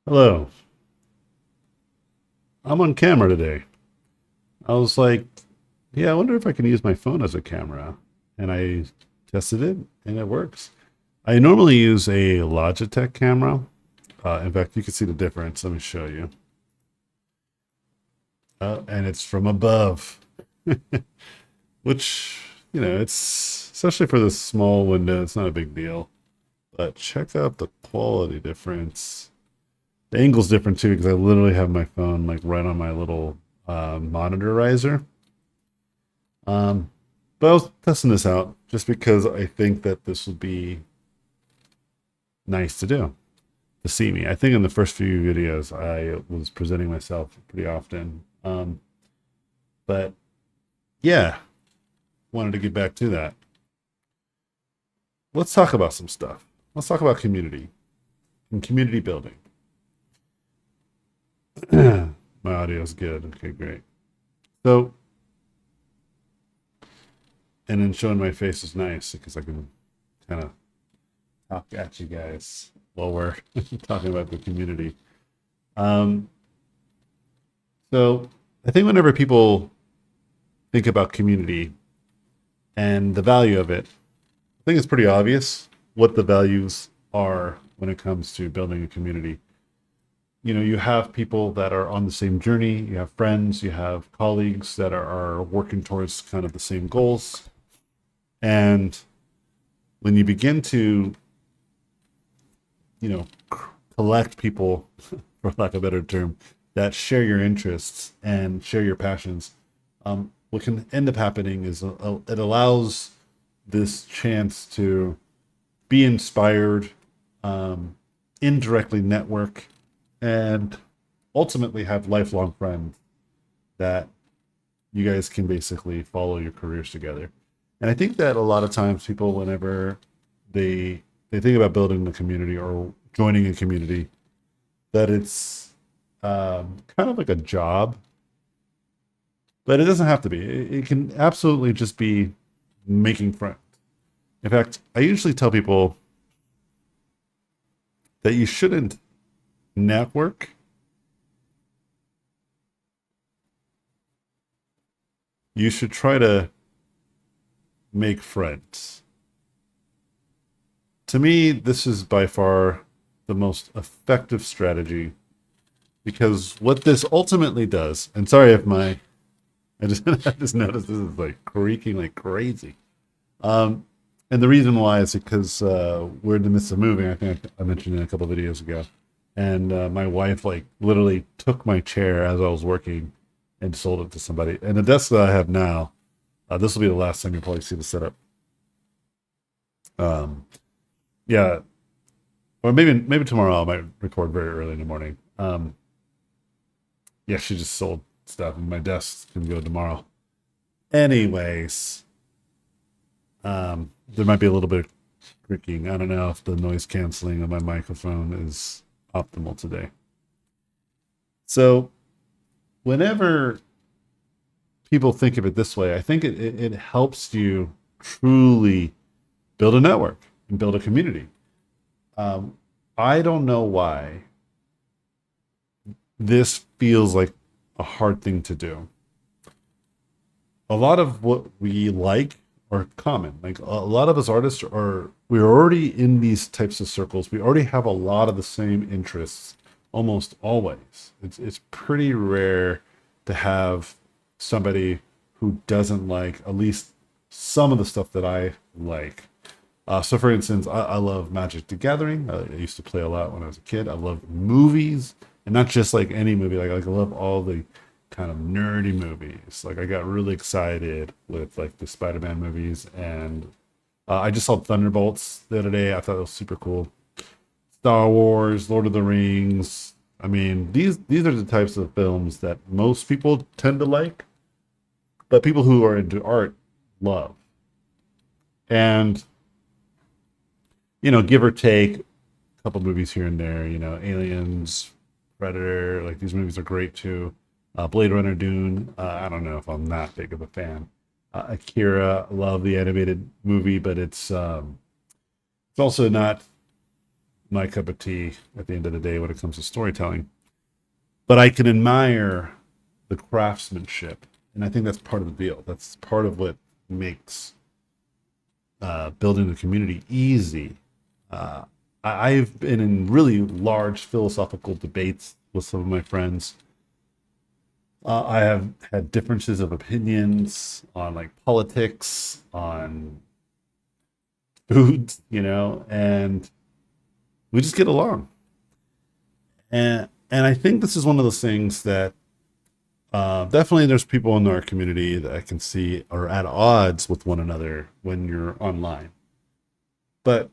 Hello, I'm on camera today. I was like, yeah, I wonder if I can use my phone as a camera. And I tested it and it works. I normally use a Logitech camera. In fact, you can see the difference. Let me show you. And it's from above, which, it's especially for this small window, it's not a big deal. But check out the quality difference. The angle's different too because I literally have my phone like right on my little monitor riser. Um, but I was testing this out just because I think that this would be nice to do to see me. I think in the first few videos I was presenting myself pretty often. But yeah, wanted to get back to that. Let's talk about some stuff. Let's talk about community and community building. My audio is good. Okay, great. So, and then showing my face is nice because I can kind of talk at you guys while we're talking about the community. Um, so I think whenever people think about community and the value of it, I think it's pretty obvious what the values are when it comes to building a community. You have people that are on the same journey, you have friends, you have colleagues that are working towards kind of the same goals. And when you begin to, you know, collect people, for lack of a better term, that share your interests and share your passions, what can end up happening is it allows this chance to be inspired, indirectly network, and ultimately have lifelong friends that you guys can basically follow your careers together. And I think that a lot of times people, whenever they think about building a community or joining a community, that it's kind of like a job, but it doesn't have to be. It can absolutely just be making friends. In fact, I usually tell people that you shouldn't network. You should try to make friends. To me, this is by far the most effective strategy because what this ultimately does, and sorry if my I just I just noticed this is like creaking like crazy. Um, and the reason why is because we're in the midst of moving. I think I mentioned in a couple of videos ago, and my wife like literally took my chair as I was working and sold it to somebody. And the desk that I have now, this will be the last time you'll probably see the setup. Um, yeah, or maybe tomorrow I might record very early in the morning. Yeah, she just sold stuff, and my desk can go tomorrow. Anyways, there might be a little bit of creaking. I don't know if the noise canceling on my microphone is optimal today. So, whenever people think of it this way, I think it helps you truly build a network and build a community. Um, I don't know why this feels like a hard thing to do. A lot of what we like are common. Like a lot of us artists we're already in these types of circles. We already have a lot of the same interests almost always. It's pretty rare to have somebody who doesn't like at least some of the stuff that I like. So, for instance, I love Magic the Gathering. I used to play a lot when I was a kid. I love movies, and not just like any movie. Like I love all the kind of nerdy movies. Like I got really excited with like the Spider-Man movies, and I just saw Thunderbolts the other day. I thought it was super cool. Star Wars, Lord of the Rings. I mean, these are the types of films that most people tend to like, but people who are into art love. And give or take a couple movies here and there, Aliens, Predator, like these movies are great too. Blade Runner, Dune, I don't know if I'm that big of a fan. Akira, love the animated movie, but it's also not my cup of tea at the end of the day when it comes to storytelling. But I can admire the craftsmanship, and I think that's part of the deal. That's part of what makes building the community easy. Uh, I've been in really large philosophical debates with some of my friends. I have had differences of opinions on like politics, on food, and we just get along. And I think this is one of those things that definitely there's people in our community that I can see are at odds with one another when you're online. But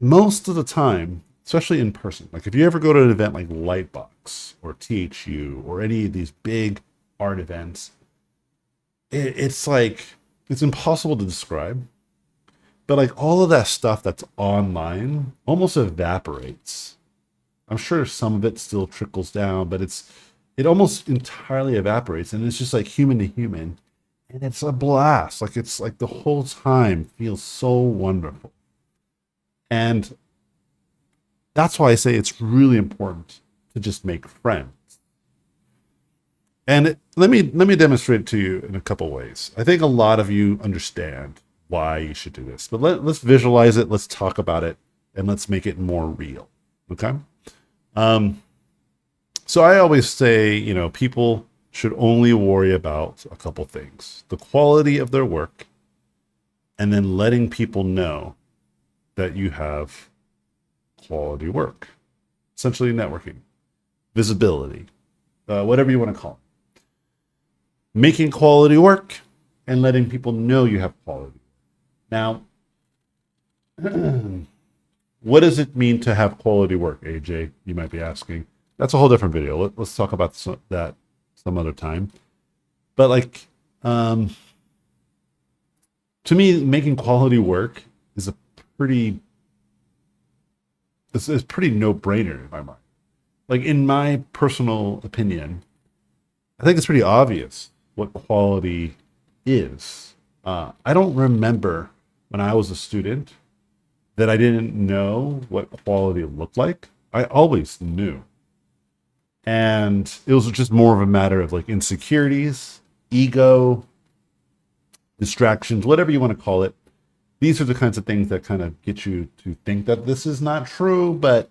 most of the time, especially in person, like if you ever go to an event like Lightbox or THU or any of these big art events, it's like it's impossible to describe. But like all of that stuff that's online almost evaporates. I'm sure some of it still trickles down, but it almost entirely evaporates, and it's just like human to human, and it's a blast. Like it's like the whole time feels so wonderful, and that's why I say it's really important to just make friends. And let me demonstrate it to you in a couple ways. I think a lot of you understand why you should do this, but let's visualize it. Let's talk about it, and let's make it more real. Okay. Um, So I always say, people should only worry about a couple things: the quality of their work, and then letting people know that you have quality work. Essentially, networking, visibility, whatever you want to call it. Making quality work and letting people know you have quality. Now, what does it mean to have quality work, AJ? You might be asking. That's a whole different video. Let's talk about that some other time. But like, to me, making quality work is a pretty it's pretty no brainer in my mind. Like in my personal opinion, I think it's pretty obvious what quality is. I don't remember when I was a student that I didn't know what quality looked like. I always knew. And it was just more of a matter of like insecurities, ego, distractions, whatever you want to call it. These are the kinds of things that kind of get you to think that this is not true. But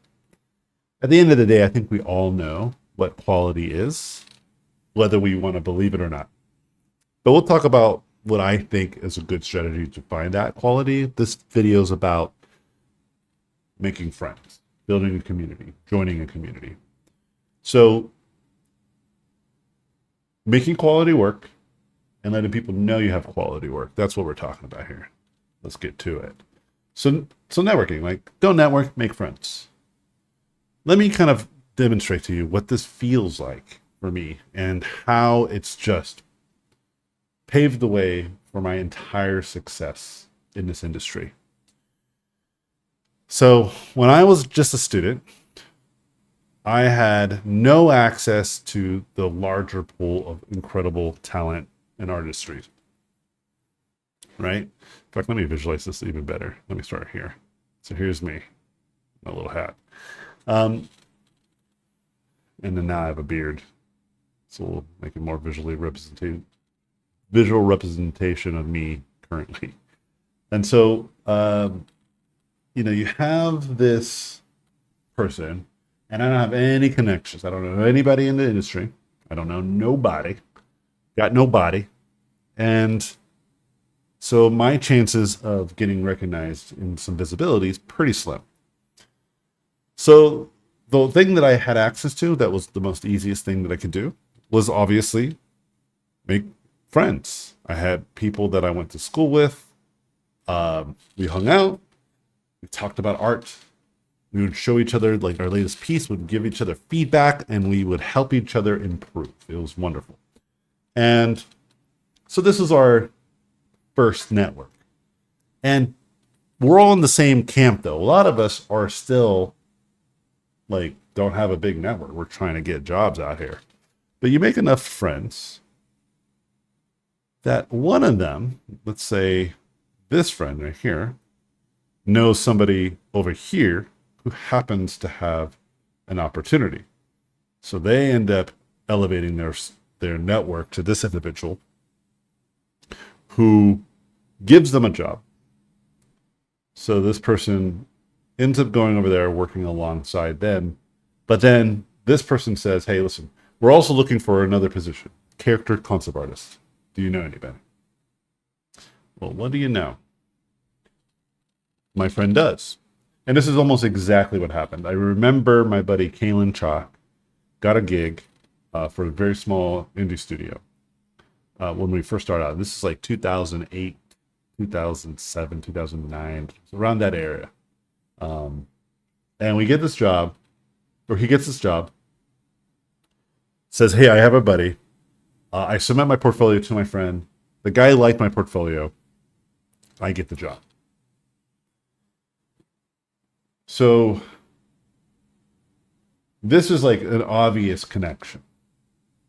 at the end of the day, I think we all know what quality is, whether we want to believe it or not. But we'll talk about what I think is a good strategy to find that quality. This video is about making friends, building a community, joining a community. So making quality work and letting people know you have quality work. That's what we're talking about here. Let's get to it. So networking, like don't network, make friends. Let me kind of demonstrate to you what this feels like for me and how it's just paved the way for my entire success in this industry. So when I was just a student, I had no access to the larger pool of incredible talent and artistry. Right? In fact, let me visualize this even better. Let me start here. So here's me, my little hat. And then now I have a beard. So we'll make it more visual representation of me currently. And so, you have this person, and I don't have any connections. I don't know anybody in the industry. I don't know nobody. Got nobody. And so my chances of getting recognized in some visibility is pretty slim. So the thing that I had access to that was the most easiest thing that I could do was obviously make friends. I had people that I went to school with. We hung out. We talked about art. We would show each other like our latest piece, would give each other feedback, and we would help each other improve. It was wonderful. And so this is our first network. And we're all in the same camp though. A lot of us are still like don't have a big network. We're trying to get jobs out here. But you make enough friends that one of them, let's say this friend right here, knows somebody over here who happens to have an opportunity. So they end up elevating their network to this individual who gives them a job. So this person ends up going over there working alongside them. But then this person says, hey, listen, we're also looking for another position, character concept artist. Do you know anybody? Well, what do you know? My friend does. And this is almost exactly what happened. I remember my buddy Kalen Chalk got a gig for a very small indie studio when we first started out. This is like 2008, 2007, 2009, around that area. And we get this job, or he gets this job, says, hey, I have a buddy. I submit my portfolio to my friend. The guy liked my portfolio. I get the job. So this is like an obvious connection.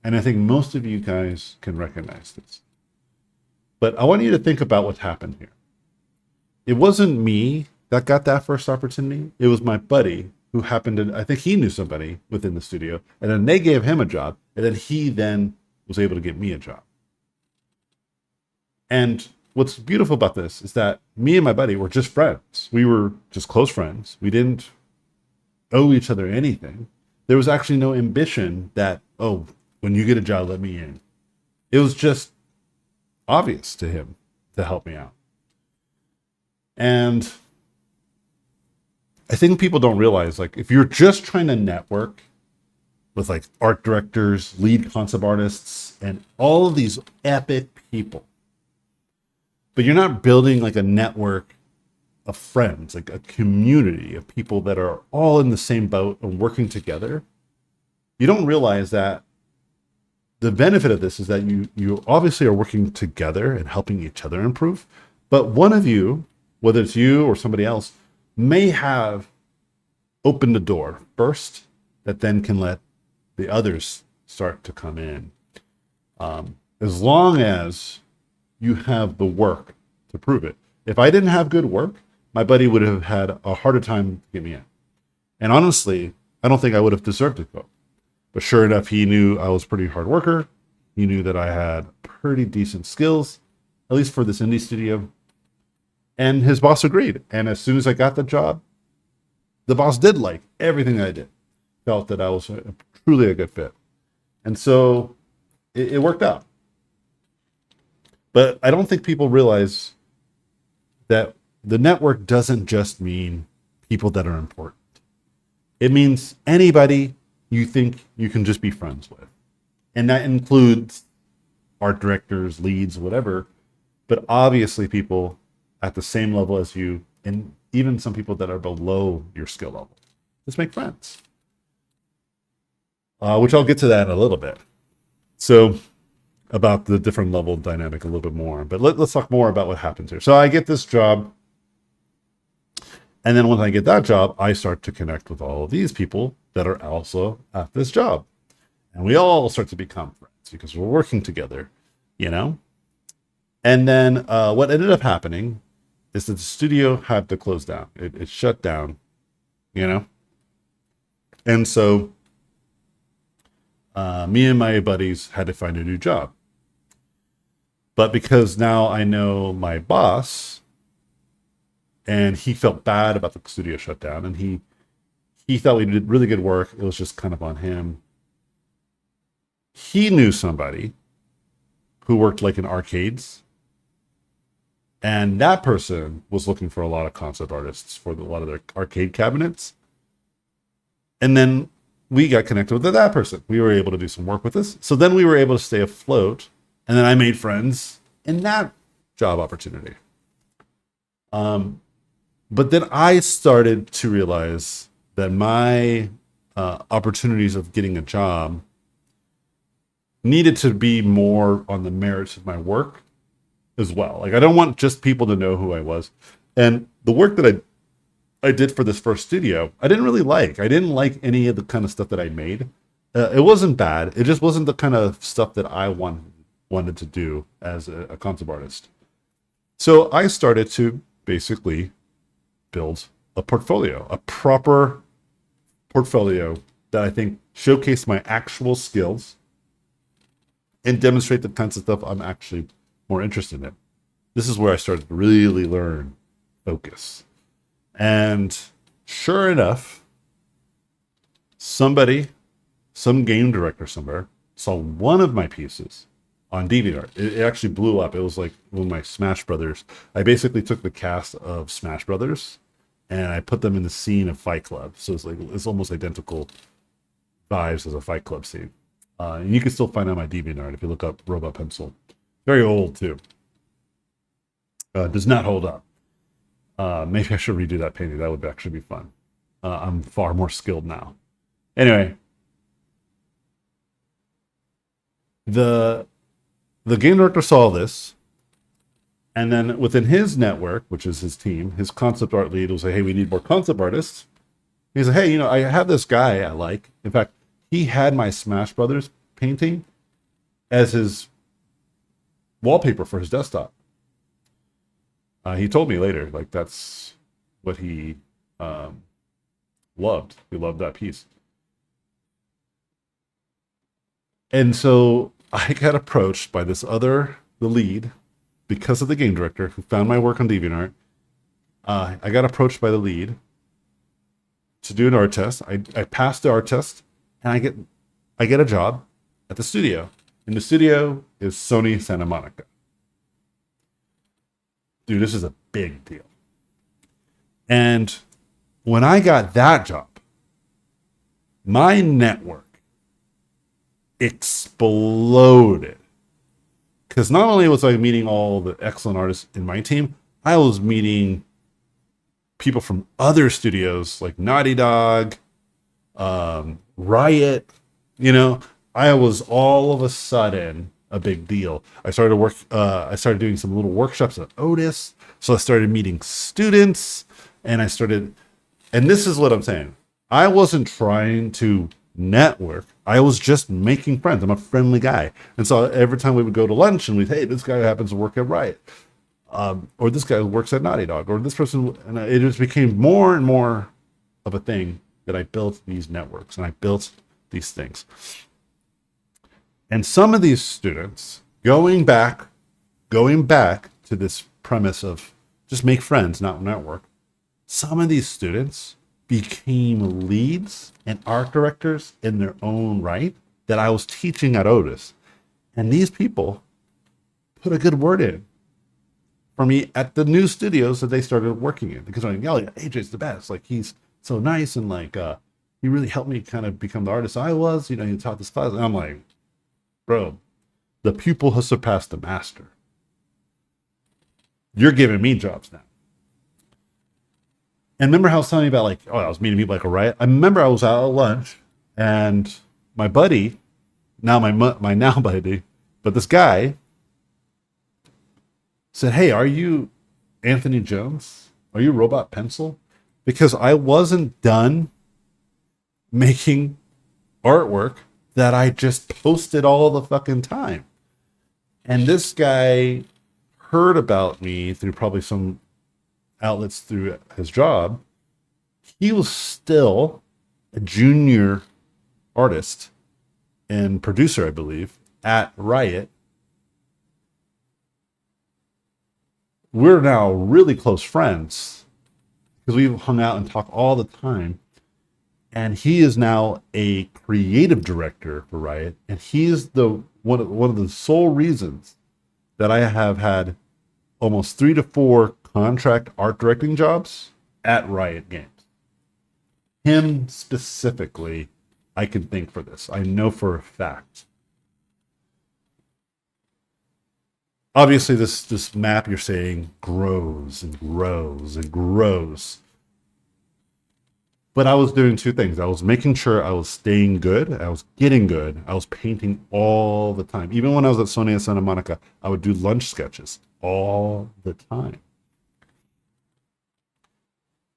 And I think most of you guys can recognize this. But I want you to think about what happened here. It wasn't me that got that first opportunity. It was my buddy who happened to, I think he knew somebody within the studio, and then they gave him a job, and then he then was able to get me a job. And what's beautiful about this is that me and my buddy were just friends. We were just close friends. We didn't owe each other anything. There was actually no ambition that, oh, when you get a job, let me in. It was just obvious to him to help me out. And I think people don't realize, like, if you're just trying to network with like art directors, lead concept artists, and all of these epic people, but you're not building like a network of friends, like a community of people that are all in the same boat and working together, you don't realize that the benefit of this is that you obviously are working together and helping each other improve. But one of you, whether it's you or somebody else, may have opened the door first that then can let the others start to come in. As long as you have the work to prove it. If I didn't have good work, my buddy would have had a harder time to get me in. And honestly, I don't think I would have deserved to go. But sure enough, he knew I was a pretty hard worker. He knew that I had pretty decent skills, at least for this indie studio. And his boss agreed. And as soon as I got the job, the boss did like everything I did. Felt that I was truly a good fit. And so it worked out. But I don't think people realize that the network doesn't just mean people that are important. It means anybody you think you can just be friends with. And that includes art directors, leads, whatever, but obviously people at the same level as you, and even some people that are below your skill level. Just make friends. Which I'll get to that in a little bit. So about the different level dynamic a little bit more, but let's talk more about what happens here. So I get this job, and then when I get that job, I start to connect with all of these people that are also at this job, and we all start to become friends because we're working together, you know. And then what ended up happening is that the studio had to close down. It shut down, you know. And so me and my buddies had to find a new job. But because now I know my boss, and he felt bad about the studio shutdown, and he thought we did really good work. It was just kind of on him. He knew somebody who worked like in arcades, and that person was looking for a lot of concept artists for a lot of their arcade cabinets. And then we got connected with that person. We were able to do some work with this. So then we were able to stay afloat. And then I made friends in that job opportunity. But then I started to realize that my opportunities of getting a job needed to be more on the merits of my work as well. Like, I don't want just people to know who I was. And the work that I did for this first studio, I didn't really like. I didn't like any of the kind of stuff that I made. It wasn't bad. It just wasn't the kind of stuff that I wanted to do as a concept artist. So I started to basically build a portfolio, a proper portfolio that I think showcase my actual skills and demonstrate the kinds of stuff I'm actually more interested in. This is where I started to really learn focus. And sure enough, some game director somewhere, saw one of my pieces on DeviantArt. It actually blew up. It was like one of my Smash Brothers. I basically took the cast of Smash Brothers and I put them in the scene of Fight Club. So it's almost identical vibes as a Fight Club scene. And you can still find it on my DeviantArt if you look up Robot Pencil. Very old too. Does not hold up. Maybe I should redo that painting. That would actually be fun. I'm far more skilled now. Anyway, the game director saw this, and then within his network, which is his team, his concept art lead will say, "Hey, we need more concept artists." He said, "Hey, I have this guy I like. In fact, he had my Smash Brothers painting as his wallpaper for his desktop." He told me later, like that's what he loved. He loved that piece. And so I got approached by the lead, because of the game director who found my work on DeviantArt. I got approached by the lead to do an art test. I passed the art test, and I get a job at the studio. And the studio is Sony Santa Monica. Dude, this is a big deal. And when I got that job, my network exploded. Because not only was I meeting all the excellent artists in my team, I was meeting people from other studios like Naughty Dog, Riot. I was all of a sudden a big deal. I started doing some little workshops at Otis. So I started meeting students, and and this is what I'm saying. I wasn't trying to network. I was just making friends. I'm a friendly guy. And so every time we would go to lunch and we'd, hey, this guy happens to work at Riot. Or this guy works at Naughty Dog, or this person, and it just became more and more of a thing that I built these networks and I built these things. And some of these students, going back to this premise of just make friends, not network, some of these students became leads and art directors in their own right that I was teaching at Otis. And these people put a good word in for me at the new studios that they started working in, because I'm like, yeah, AJ's the best. Like, he's so nice, and like he really helped me kind of become the artist I was. He taught this class, and I'm like, bro, the pupil has surpassed the master. You're giving me jobs now. And remember how I was telling you about, like, I was meeting people like a Riot? I remember I was out at lunch, and my buddy, now my now buddy, but this guy said, "Hey, are you Anthony Jones? Are you Robot Pencil?" Because I wasn't done making artwork that I just posted all the fucking time. And this guy heard about me through probably some outlets through his job. He was still a junior artist and producer, I believe, at Riot. We're now really close friends because we've hung out and talked all the time. And he is now a creative director for Riot, and he is one of the sole reasons that I have had almost 3 to 4 contract art directing jobs at Riot Games. Him specifically, I can think for this. I know for a fact. Obviously, this map you're saying grows and grows and grows. But I was doing 2 things. I was making sure I was staying good. I was getting good. I was painting all the time. Even when I was at Sony and Santa Monica, I would do lunch sketches all the time.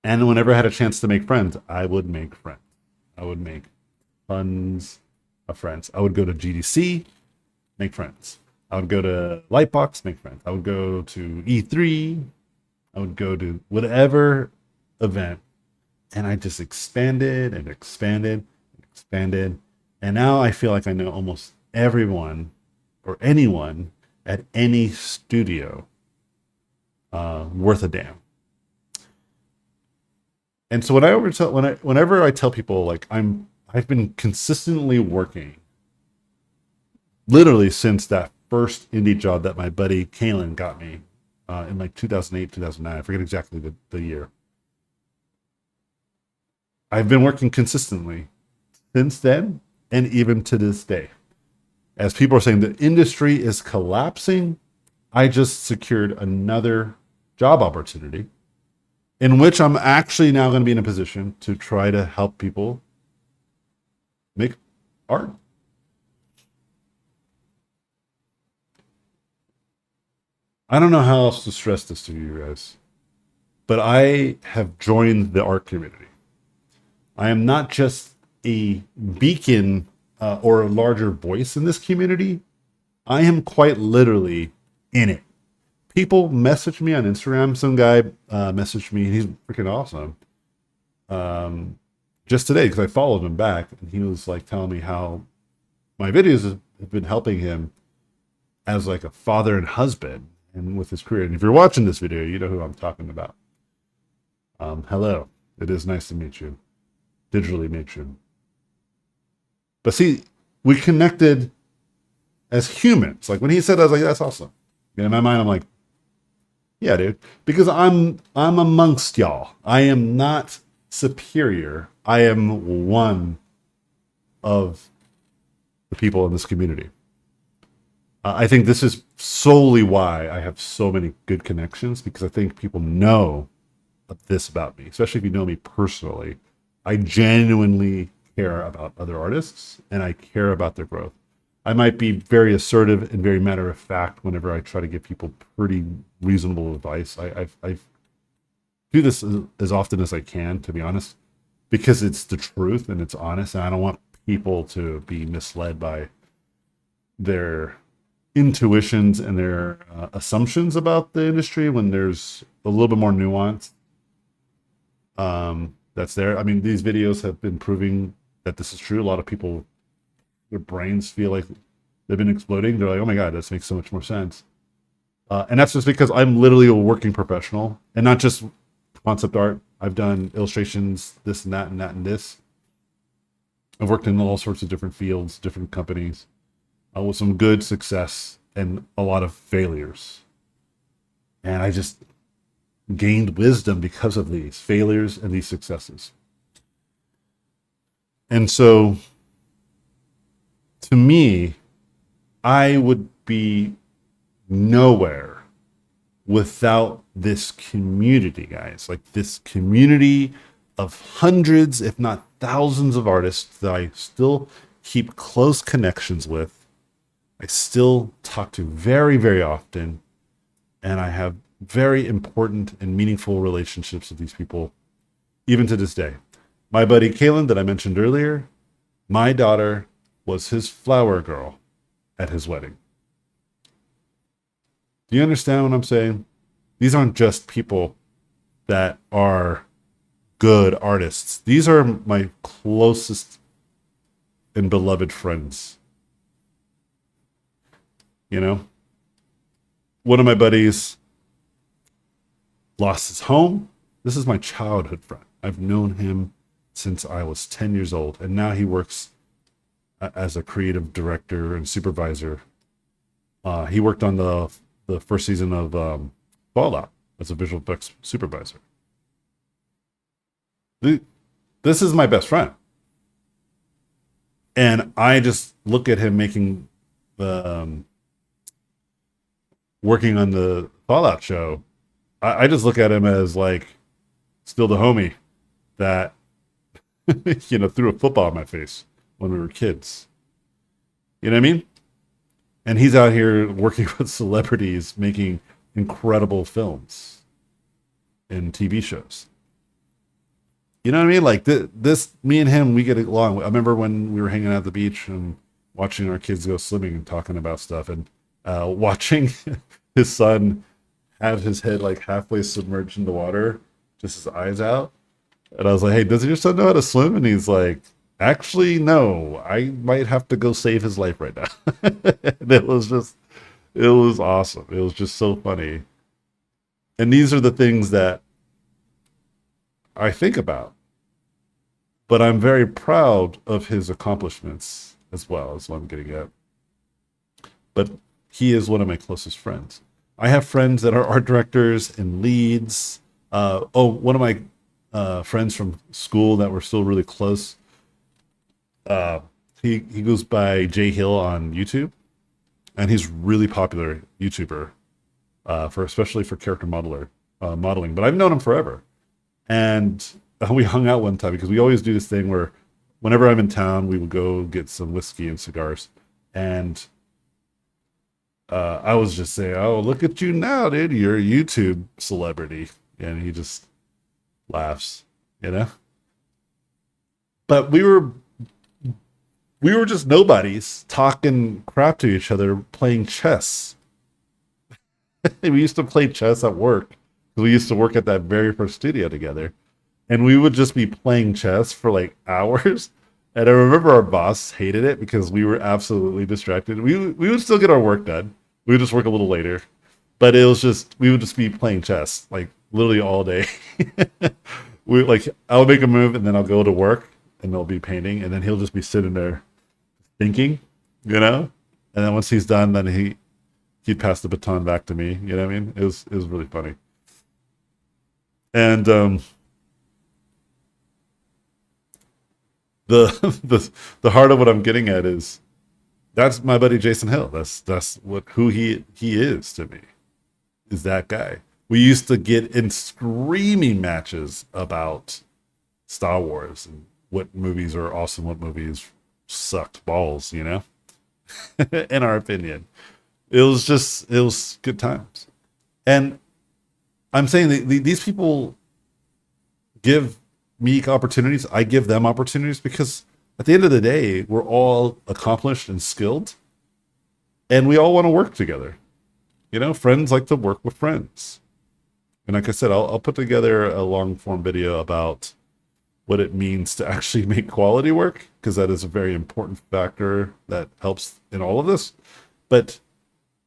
And whenever I had a chance to make friends, I would make friends. I would make tons of friends. I would go to GDC, make friends. I would go to Lightbox, make friends. I would go to E3. I would go to whatever event And I just expanded and expanded and expanded. And now I feel like I know almost everyone or anyone at any studio worth a damn. And so whenever I tell people like I've been consistently working literally since that first indie job that my buddy Kalen got me in like 2008, 2009. I forget exactly the year. I've been working consistently since then and even to this day. As people are saying the industry is collapsing, I just secured another job opportunity in which I'm actually now going to be in a position to try to help people make art. I don't know how else to stress this to you guys, but I have joined the art community. I am not just a beacon or a larger voice in this community. I am quite literally in it. People message me on Instagram. Some guy messaged me. He's freaking awesome. Just today, because I followed him back, and he was like telling me how my videos have been helping him as like a father and husband, and with his career. And if you're watching this video, you know who I'm talking about. Hello, it is nice to meet you. Digitally meet you. But see, we connected as humans. Like when he said, I was like, that's awesome. And in my mind, I'm like, yeah, dude, because I'm amongst y'all. I am not superior. I am one of the people in this community. I think this is solely why I have so many good connections, because I think people know this about me, especially if you know me personally. I genuinely care about other artists and I care about their growth. I might be very assertive and very matter of fact whenever I try to give people pretty reasonable advice. I do this as often as I can, to be honest, because it's the truth and it's honest, and I don't want people to be misled by their intuitions and their assumptions about the industry when there's a little bit more nuance that's there. I mean, these videos have been proving that this is true. A lot of people, their brains feel like they've been exploding. They're like, oh my God, this makes so much more sense. And that's just because I'm literally a working professional and not just concept art. I've done illustrations, this and that and that and this. I've worked in all sorts of different fields, different companies, with some good success and a lot of failures. And I just gained wisdom because of these failures and these successes. And so, to me, I would be nowhere without this community, guys. Like this community of hundreds, if not thousands of artists that I still keep close connections with. I still talk to very, very often. And I have very important and meaningful relationships with these people, even to this day. My buddy Kalen that I mentioned earlier, my daughter was his flower girl at his wedding. Do you understand what I'm saying? These aren't just people that are good artists. These are my closest and beloved friends. You know? One of my buddies lost his home. This is my childhood friend. I've known him since I was 10 years old, and now he works as a creative director and supervisor. He worked on the first season of Fallout as a visual effects supervisor. This is my best friend, and I just look at him making working on the Fallout show. I just look at him as like still the homie that threw a football in my face when we were kids. You know what I mean? And he's out here working with celebrities, making incredible films and TV shows. You know what I mean? Like this, me and him, we get along. I remember when we were hanging out at the beach and watching our kids go swimming and talking about stuff, and watching his son have his head like halfway submerged in the water, just his eyes out. And I was like, hey, does your son know how to swim? And he's like, actually, no, I might have to go save his life right now. And it was awesome. It was just so funny. And these are the things that I think about, but I'm very proud of his accomplishments as well, is what I'm getting at. But he is one of my closest friends. I have friends that are art directors and leads. One of my friends from school that we're still really close. Uh, he goes by Jay Hill on YouTube, and he's really popular YouTuber for especially for character modeling. But I've known him forever, and we hung out one time because we always do this thing where whenever I'm in town, we would go get some whiskey and cigars, and I was just saying, "Oh, look at you now, dude! You're a YouTube celebrity," and he just laughs, you know. But we were just nobodies talking crap to each other, playing chess. We used to play chess at work. We used to work at that very first studio together, and we would just be playing chess for like hours. And I remember our boss hated it because we were absolutely distracted. We would still get our work done. We would just work a little later, but it was just we would just be playing chess like literally all day. We like I'll make a move and then I'll go to work and they'll be painting and then he'll just be sitting there thinking, you know. And then once he's done, then he'd pass the baton back to me. You know what I mean? It was really funny. And the the heart of what I'm getting at is that's my buddy Jason Hill. That's what who he is to me. Is that guy. We used to get in screaming matches about Star Wars and what movies are awesome, what movies sucked balls, you know, in our opinion. It was good times. And I'm saying these people give me opportunities. I give them opportunities because at the end of the day, we're all accomplished and skilled and we all want to work together. You know, friends like to work with friends. And like I said, I'll put together a long form video about what it means to actually make quality work because that is a very important factor that helps in all of this. But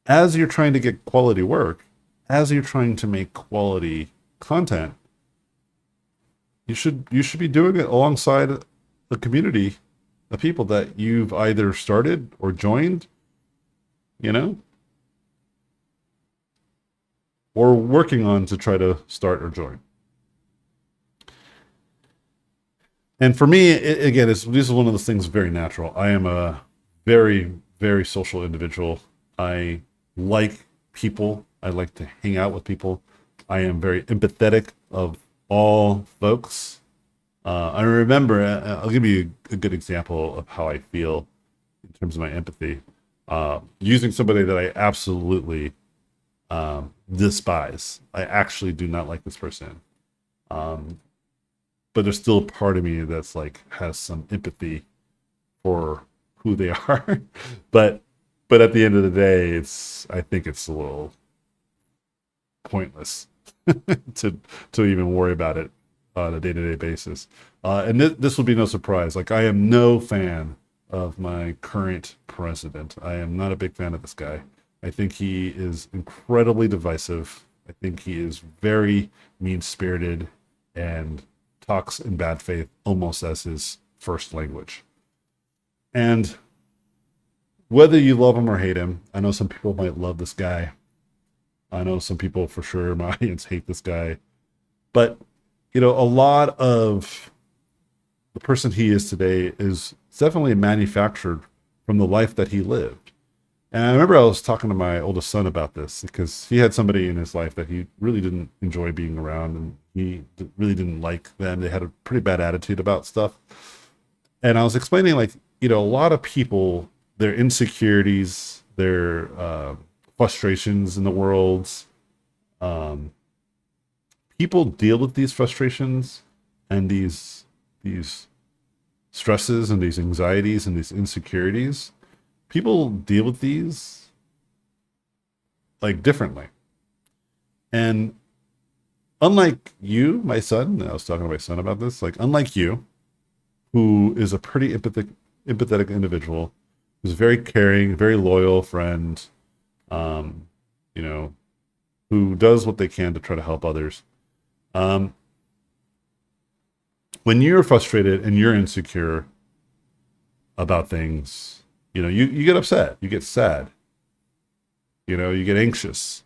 as you're trying to get quality work, as you're trying to make quality content, you should be doing it alongside a community of people that you've either started or joined, you know, or working on to try to start or join. And for me, again, this is one of those things very natural. I am a very social individual. I like people. I like to hang out with people. I am very empathetic of all folks. I remember, I'll give you a good example of how I feel in terms of my empathy. Using somebody that I absolutely despise. I actually do not like this person. Um, but there's still a part of me that's like has some empathy for who they are. but but at the end of the day, it's I think it's a little pointless to even worry about it on a day-to-day basis. And this will be no surprise. Like I am no fan of my current president. I am not a big fan of this guy. I think he is incredibly divisive. I think he is very mean-spirited and talks in bad faith almost as his first language. And whether you love him or hate him, I know some people might love this guy. I know some people for sure in my audience hate this guy. But, you know, a lot of the person he is today is definitely manufactured from the life that he lived. And I remember I was talking to my oldest son about this because he had somebody in his life that he really didn't enjoy being around and really didn't like them. They had a pretty bad attitude about stuff. And I was explaining, like, you know, a lot of people, their insecurities, their frustrations in the world, um, people deal with these frustrations and these stresses and these anxieties and these insecurities. People deal with these like differently. And unlike you, my son, I was talking to my son about this, like, unlike you, who is a pretty empathetic individual, who's a very caring, very loyal friend, um, you know, who does what they can to try to help others. Um, when you're frustrated and you're insecure about things, you get upset, you get sad, you get anxious.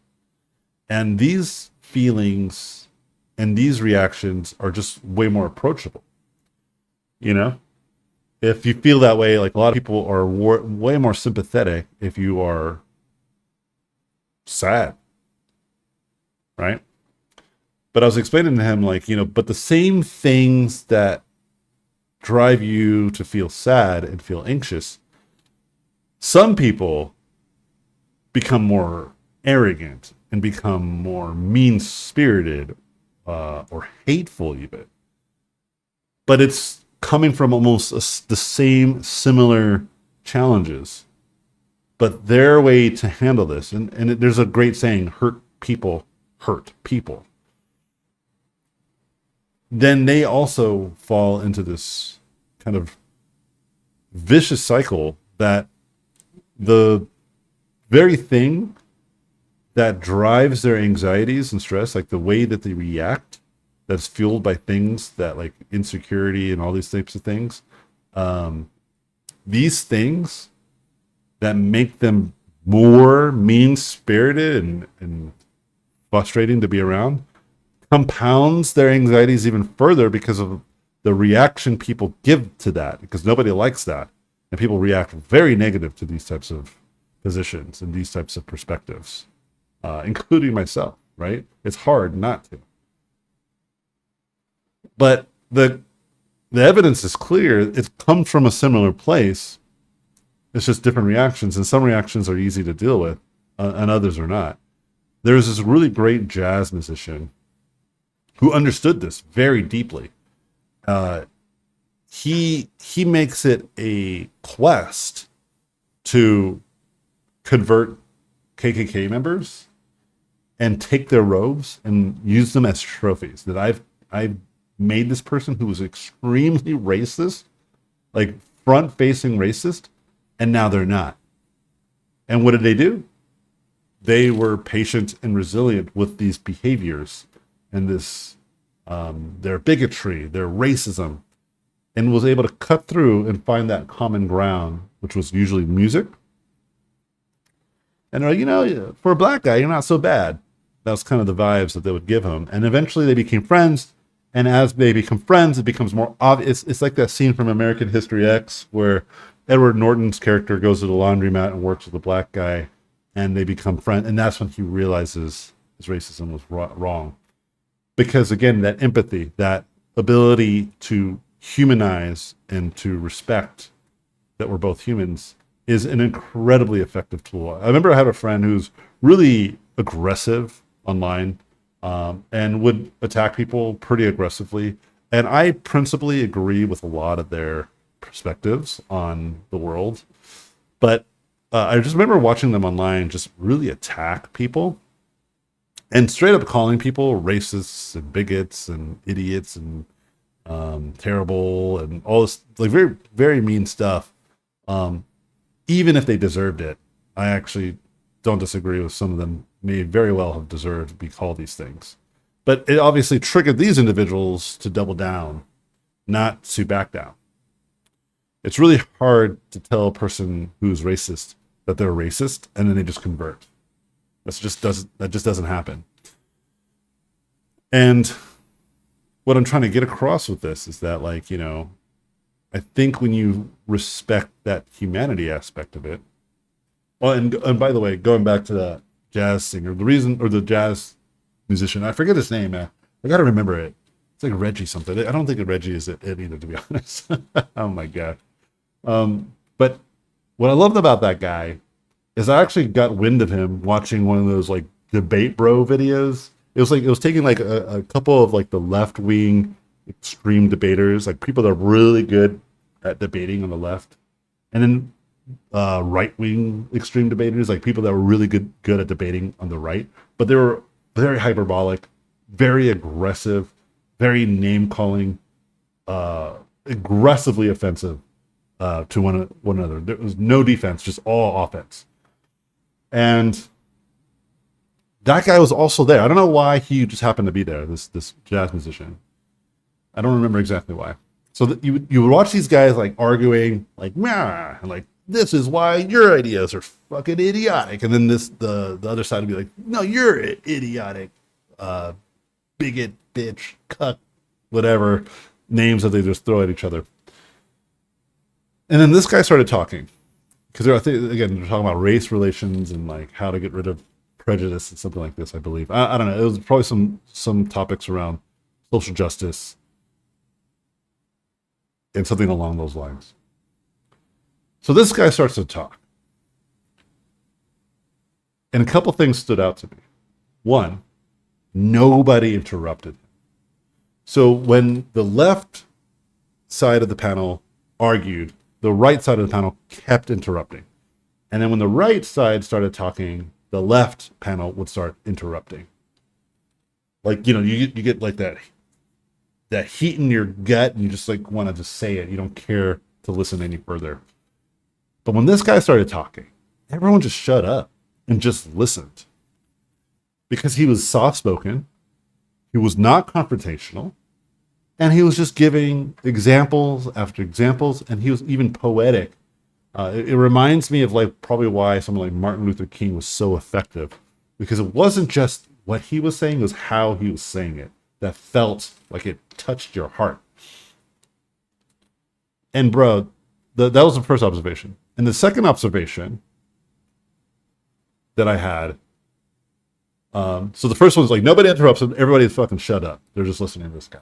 And these feelings and these reactions are just way more approachable. You know, if you feel that way, like a lot of people are way more sympathetic if you are sad, right? But I was explaining to him, like, but the same things that drive you to feel sad and feel anxious, some people become more arrogant and become more mean spirited or hateful, even. But it's coming from almost the same similar challenges. But their way to handle this, and there's a great saying, hurt people hurt people. Then they also fall into this kind of vicious cycle that the very thing that drives their anxieties and stress, like the way that they react, that's fueled by things that, like, insecurity and all these types of things, these things that make them more mean-spirited and frustrating to be around compounds their anxieties even further because of the reaction people give to that, because nobody likes that. And people react very negative to these types of positions and these types of perspectives, including myself, right? It's hard not to. But the evidence is clear. It comes from a similar place. It's just different reactions, and some reactions are easy to deal with, and others are not. There's this really great jazz musician who understood this very deeply. He makes it a quest to convert KKK members and take their robes and use them as trophies. That I've made this person who was extremely racist, like front-facing racist, and now they're not. And what did they do? They were patient and resilient with these behaviors and this their bigotry, their racism, and was able to cut through and find that common ground, which was usually music. And they're like, for a black guy, you're not so bad. That was kind of the vibes that they would give him. And eventually they became friends. And as they become friends, it becomes more obvious. It's like that scene from American History X where Edward Norton's character goes to the laundromat and works with a black guy, and they become friends. And that's when he realizes his racism was wrong. Because, again, that empathy, that ability to humanize and to respect that we're both humans is an incredibly effective tool. I remember I had a friend who's really aggressive online, and would attack people pretty aggressively. And I principally agree with a lot of their perspectives on the world. But I just remember watching them online just really attack people and straight up calling people racists and bigots and idiots and terrible and all this, like, very, very mean stuff. Even if they deserved it, I actually don't disagree with some of them may very well have deserved to be called these things. But it obviously triggered these individuals to double down, not to back down. It's really hard to tell a person who's racist that they're racist and then they just convert. That just doesn't happen. And what I'm trying to get across with this is that, like, I think when you respect that humanity aspect of it. Well, and by the way, going back to the jazz singer, the jazz musician, I forget his name, man. I got to remember it. It's like Reggie something. I don't think Reggie is it either, to be honest. Oh my God. But what I loved about that guy is I actually got wind of him watching one of those, like, debate bro videos. It was taking like a couple of, like, the left wing extreme debaters, like people that are really good at debating on the left, and then right wing extreme debaters, like people that were really good at debating on the right, but they were very hyperbolic, very aggressive, very name calling, aggressively offensive to one another. There was no defense, just all offense. And that guy was also there. I don't know why he just happened to be there. This jazz musician. I don't remember exactly why. So you would watch these guys like arguing, like meh, and like this is why your ideas are fucking idiotic, and then the other side would be like, no, you're idiotic, bigot, bitch, cuck, whatever names that they just throw at each other. And then this guy started talking because I think again they're talking about race relations and like how to get rid of prejudice and something like this. I believe I don't know. It was probably some topics around social justice and something along those lines. So this guy starts to talk, and a couple things stood out to me. One, nobody interrupted him. So when the left side of the panel argued, the right side of the panel kept interrupting. And then when the right side started talking, the left panel would start interrupting. Like, you get like that heat in your gut, and you just like want to just say it. You don't care to listen any further. But when this guy started talking, everyone just shut up and just listened. Because he was soft-spoken, he was not confrontational, and he was just giving examples after examples, and he was even poetic. It reminds me of like probably why someone like Martin Luther King was so effective, because it wasn't just what he was saying, it was how he was saying it that felt like it touched your heart. And bro, that was the first observation. And the second observation that I had, so the first one was like, nobody interrupts him, everybody fucking shut up. They're just listening to this guy.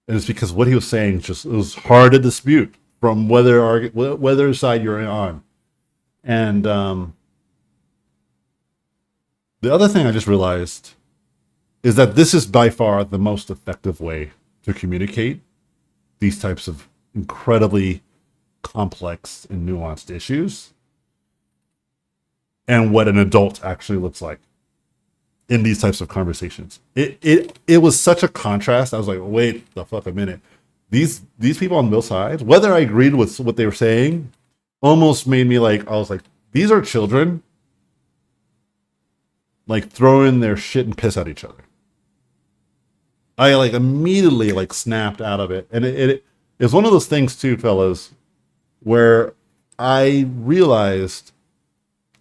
And it's because what he was saying it was hard to dispute from whether side you're on. And the other thing I just realized is that this is by far the most effective way to communicate these types of incredibly complex and nuanced issues, and what an adult actually looks like in these types of conversations. It was such a contrast. I was like, wait the fuck a minute. These people on both sides, whether I agreed with what they were saying, almost made me like, I was like, these are children like throwing their shit and piss at each other. I like immediately like snapped out of it. And it was one of those things too, fellas, where I realized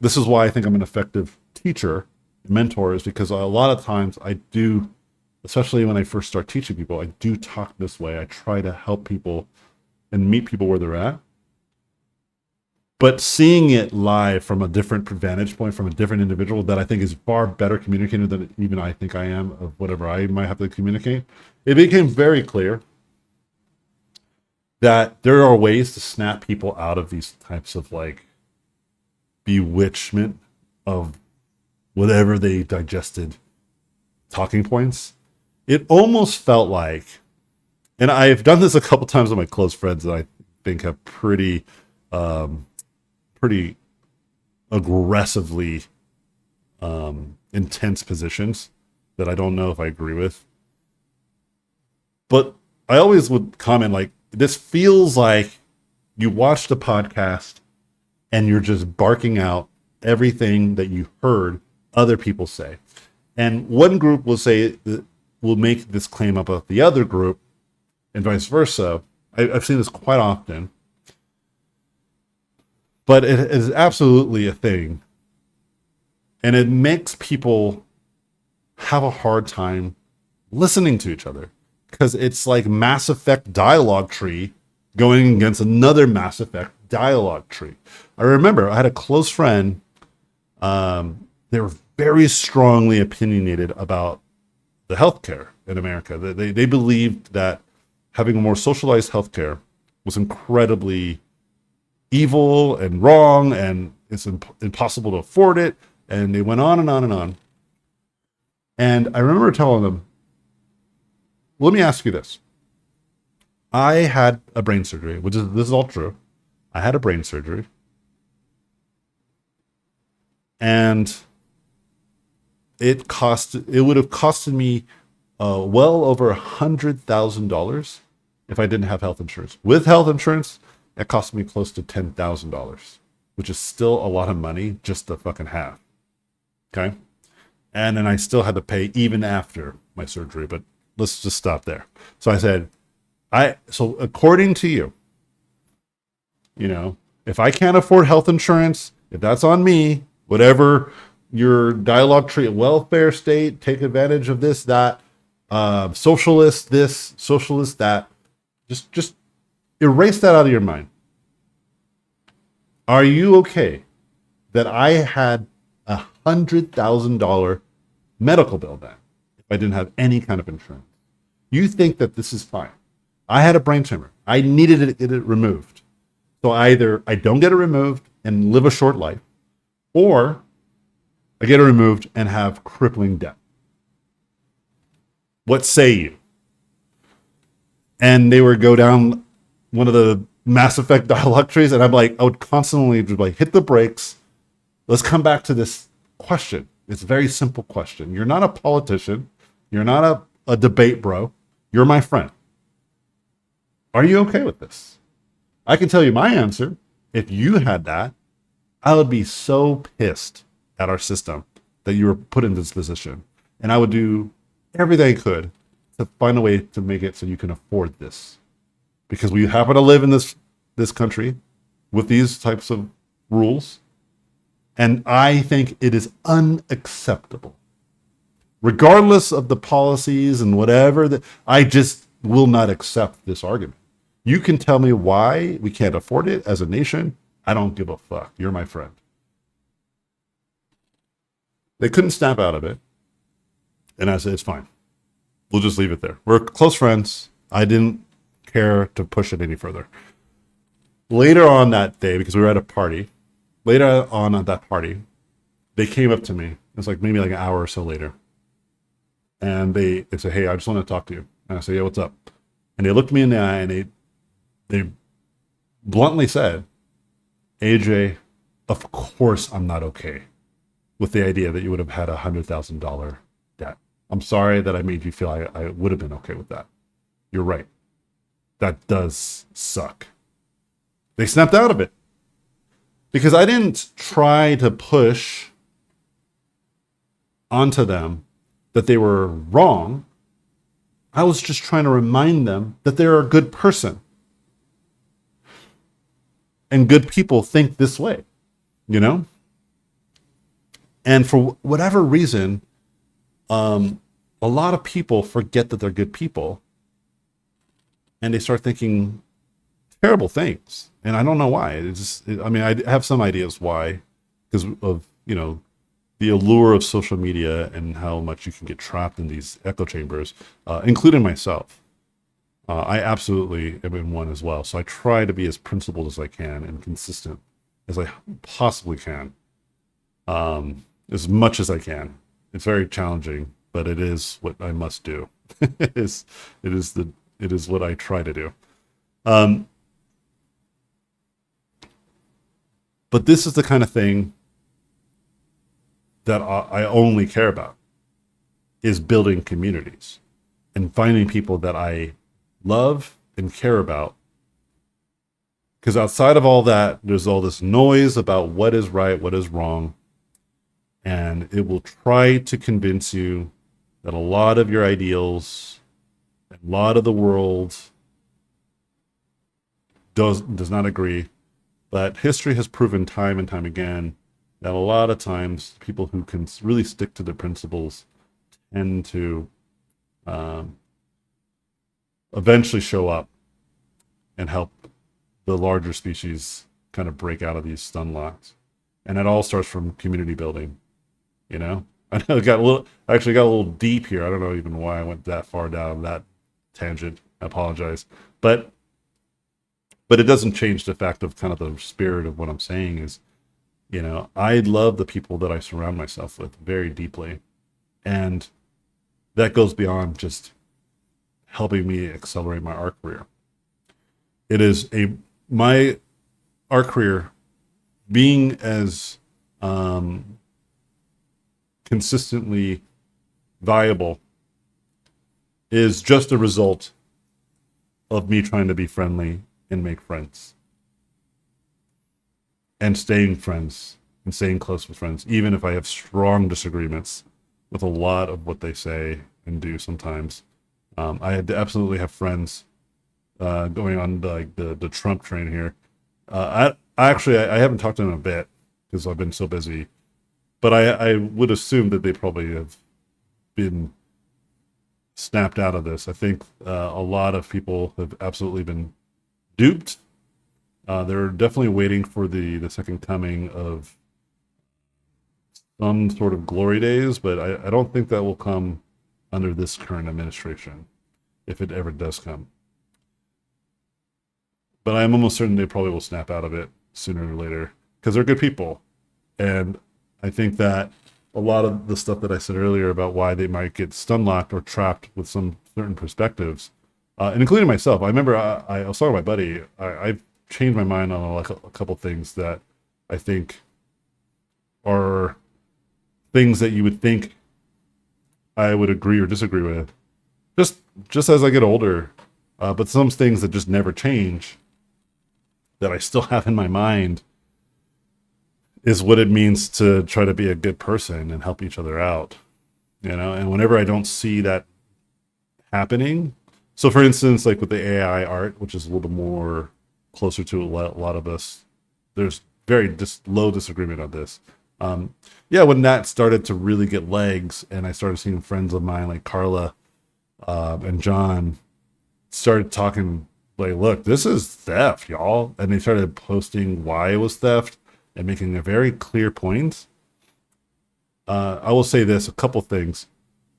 this is why I think I'm an effective teacher, mentor, is because a lot of times I do, especially when I first start teaching people, I do talk this way. I try to help people and meet people where they're at. But seeing it live from a different vantage point, from a different individual that I think is far better communicator than even I think I am of whatever I might have to communicate, it became very clear that there are ways to snap people out of these types of like bewitchment of whatever they digested talking points. It almost felt like, and I've done this a couple times with my close friends that I think have pretty aggressively intense positions that I don't know if I agree with. But I always would comment like, this feels like you watched a podcast and you're just barking out everything that you heard other people say. And one group will make this claim about the other group and vice versa. I've seen this quite often. But it is absolutely a thing. And it makes people have a hard time listening to each other. Because it's like Mass Effect dialogue tree going against another Mass Effect dialogue tree. I remember I had a close friend. They were very strongly opinionated about the healthcare in America. They believed that having a more socialized healthcare was incredibly evil and wrong, and it's impossible to afford it. And they went on and on and on. And I remember telling them, let me ask you this. I had a brain surgery, this is all true. I had a brain surgery. And it would have costed me well over $100,000 if I didn't have health insurance. With health insurance, it cost me close to $10,000, which is still a lot of money just to fucking have. Okay. And then I still had to pay even after my surgery, but let's just stop there. So I said, so according to you, if I can't afford health insurance, if that's on me, whatever your dialogue tree, welfare state, take advantage of this, socialist this, socialist that, just erase that out of your mind. Are you okay that I had $100,000 medical bill then if I didn't have any kind of insurance? You think that this is fine? I had a brain tumor. I needed it removed. So either I don't get it removed and live a short life, or I get it removed and have crippling debt. What say you? And they would go down one of the Mass Effect dialogue trees, and I would constantly just hit the brakes. Let's come back to this question. It's a very simple question. You're not a politician. You're not a debate bro. You're my friend. Are you okay with this? I can tell you my answer. If you had that, I would be so pissed at our system that you were put in this position. And I would do everything I could to find a way to make it so you can afford this. Because we happen to live in this country with these types of rules. And I think it is unacceptable. Regardless of the policies and whatever, I just will not accept this argument. You can tell me why we can't afford it as a nation. I don't give a fuck. You're my friend. They couldn't snap out of it. And I said, it's fine. We'll just leave it there. We're close friends. I didn't care to push it any further. Later on that day, because we were at a party, later on at that party, they came up to me. It's maybe an hour or so later. And they said, hey, I just want to talk to you. And I said, yeah, what's up? And they looked me in the eye and they bluntly said, AJ, of course I'm not okay with the idea that you would have had $100,000 debt. I'm sorry that I made you feel I would have been okay with that. You're right. That does suck. They snapped out of it because I didn't try to push onto them that they were wrong. I was just trying to remind them that they're a good person. And good people think this way, And for whatever reason, a lot of people forget that they're good people. And they start thinking terrible things. And I don't know why. I have some ideas why. Because of, the allure of social media and how much you can get trapped in these echo chambers, including myself. I absolutely am in one as well. So I try to be as principled as I can and consistent as I possibly can, as much as I can. It's very challenging, but it is what I must do. It is what I try to do. But this is the kind of thing that I only care about, is building communities and finding people that I love and care about. Because outside of all that, there's all this noise about what is right, what is wrong. And it will try to convince you that a lot of your ideals, a lot of the world does not agree. But history has proven time and time again that a lot of times people who can really stick to their principles tend to eventually show up and help the larger species kind of break out of these stun locks. And it all starts from community building, I know it got a little deep here. I don't know even why I went that far down that tangent. I apologize. But it doesn't change the fact of kind of the spirit of what I'm saying is, I love the people that I surround myself with very deeply. And that goes beyond just helping me accelerate my art career. It is my art career being as consistently valuable is just a result of me trying to be friendly and make friends and staying friends and staying close with friends, even if I have strong disagreements with a lot of what they say and do sometimes. I had to absolutely have friends going on like the Trump train here. I haven't talked to them in a bit because I've been so busy, but I would assume that they probably have been snapped out of this. I think a lot of people have absolutely been duped. They're definitely waiting for the second coming of some sort of glory days, but I don't think that will come under this current administration, if it ever does come. But I'm almost certain they probably will snap out of it sooner or later because they're good people. And I think that a lot of the stuff that I said earlier about why they might get stun locked or trapped with some certain perspectives, and including myself. I remember I was talking to my buddy. I've changed my mind on like a couple things that I think are things that you would think I would agree or disagree with. Just as I get older, but some things that just never change that I still have in my mind is what it means to try to be a good person and help each other out, you know. And whenever I don't see that happening, so for instance, like with the AI art, which is a little more closer to a lot of us, there's very low disagreement on this. Yeah, when that started to really get legs, and I started seeing friends of mine like Carla and John started talking like, look, this is theft, y'all. And they started posting why it was theft and making a very clear point. I will say this, a couple things.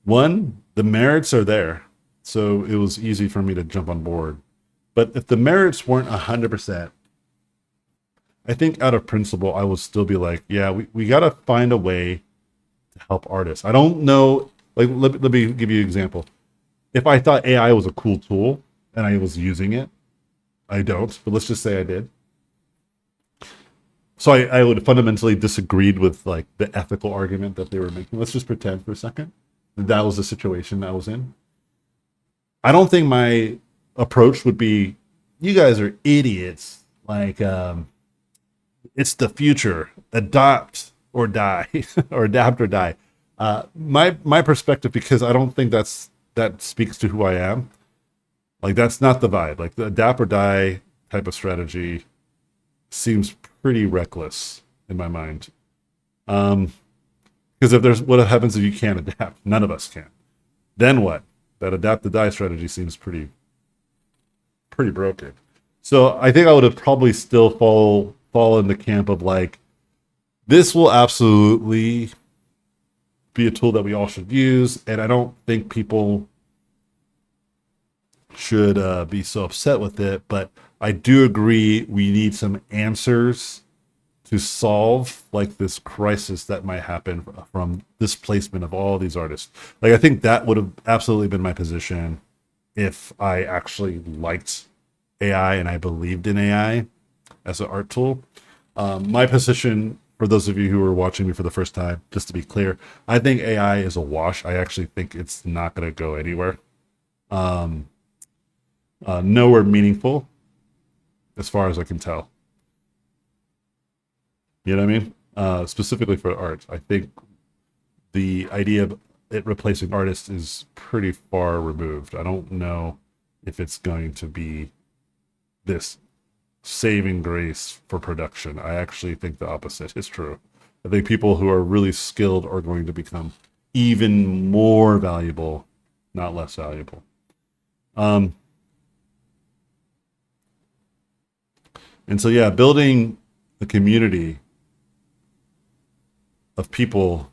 One, the merits are there. So it was easy for me to jump on board. But if the merits weren't 100%, I think out of principle, I would still be like, yeah, we got to find a way to help artists. I don't know. Like, let me give you an example. If I thought AI was a cool tool and I was using it, I don't, but let's just say I did. So I would fundamentally disagreed with like the ethical argument that they were making. Let's just pretend for a second that was the situation I was in. I don't think my approach would be, you guys are idiots. Like, it's the future. Adopt or die, or adapt or die. My perspective, because I don't think that speaks to who I am. Like, that's not the vibe. Like, the adapt or die type of strategy seems pretty reckless in my mind. Because if there's, what happens if you can't adapt? None of us can. Then what? That adapt or die strategy seems pretty broken. So I think I would have probably still fall in the camp of like, this will absolutely be a tool that we all should use, and I don't think people should be so upset with it. But I do agree we need some answers to solve like this crisis that might happen from displacement of all these artists. Like, I think that would have absolutely been my position if I actually liked AI and I believed in AI as an art tool. My position, for those of you who are watching me for the first time, just to be clear, I think AI is a wash. I actually think it's not going to go anywhere. Nowhere meaningful, as far as I can tell. You know what I mean? Specifically for art, I think the idea of it replacing artists is pretty far removed. I don't know if it's going to be this saving grace for production. I actually think the opposite is true. I think people who are really skilled are going to become even more valuable, not less valuable. And so, yeah, building a community of people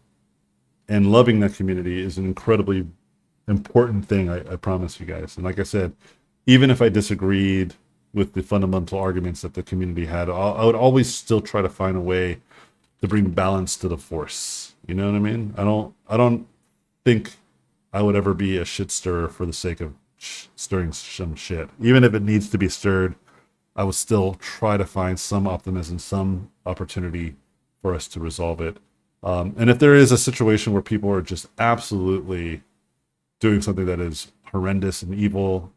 and loving that community is an incredibly important thing. I promise you guys. And like I said, even if I disagreed with the fundamental arguments that the community had, I would always still try to find a way to bring balance to the force. You know what I mean? I don't think I would ever be a shit stirrer for the sake of stirring some shit. Even if it needs to be stirred, I would still try to find some optimism, some opportunity for us to resolve it. And if there is a situation where people are just absolutely doing something that is horrendous and evil,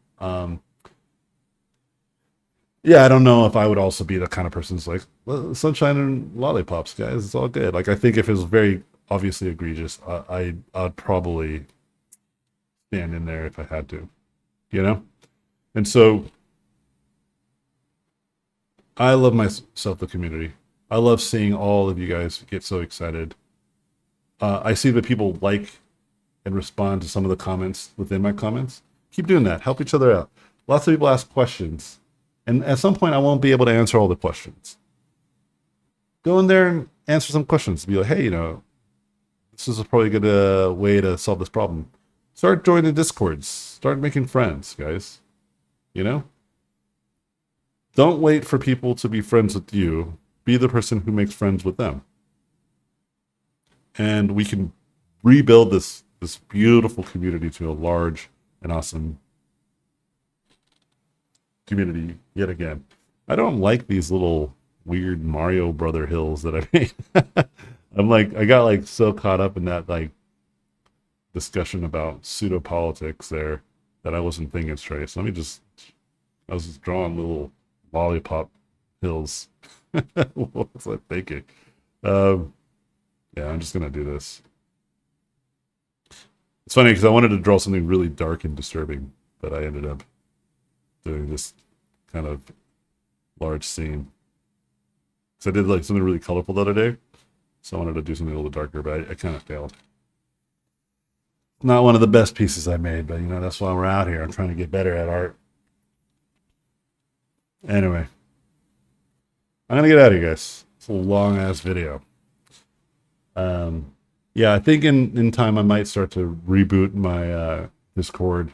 yeah, I don't know if I would also be the kind of person who's like, "Well, sunshine and lollipops, guys, it's all good." Like, I think if it was very obviously egregious, I'd probably stand in there if I had to, you know? And so I love myself, the community. I love seeing all of you guys get so excited. I see that people like and respond to some of the comments within my comments. Keep doing that. Help each other out. Lots of people ask questions. And at some point, I won't be able to answer all the questions. Go in there and answer some questions. Be like, hey, this is probably a good way to solve this problem. Start joining Discords. Start making friends, guys. You know? Don't wait for people to be friends with you. Be the person who makes friends with them. And we can rebuild this beautiful community to a large and awesome community yet again. I don't like these little weird Mario Brother hills that I made. I got like so caught up in that like discussion about pseudo politics there that I wasn't thinking straight. So I was just drawing little lollipop hills. What was I thinking? Um, yeah, I'm just gonna do this. It's funny because I wanted to draw something really dark and disturbing, but I ended up doing this kind of large scene. So I did like something really colorful the other day, so I wanted to do something a little darker, but I kind of failed. Not one of the best pieces I made, but that's why we're out here. I'm trying to get better at art. Anyway, I'm gonna get out of here, guys. It's a long ass video. Um, yeah, I think in time I might start to reboot my Discord.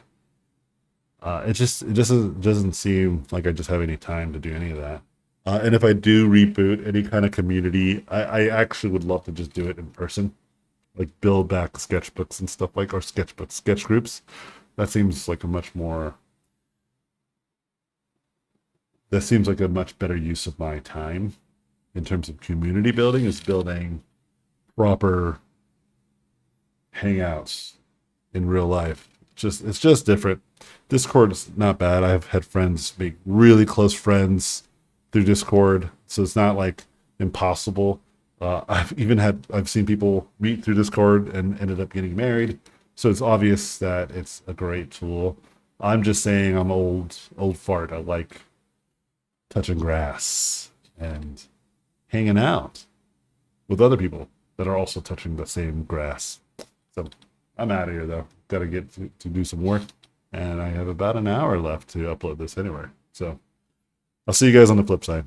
It doesn't seem like I just have any time to do any of that. And if I do reboot any kind of community, I actually would love to just do it in person, like build back sketchbooks and stuff like, or sketchbooks, sketch groups. That seems like a much more. That seems like a much better use of my time in terms of community building, is building proper hangouts in real life. It's just different. Discord is not bad. I've had friends make really close friends through Discord, so it's not like impossible. I've seen people meet through Discord and ended up getting married. So it's obvious that it's a great tool. I'm just saying I'm old fart. I like touching grass and hanging out with other people that are also touching the same grass. So I'm out of here though. Got to get to do some work, and I have about an hour left to upload this anyway. So I'll see you guys on the flip side.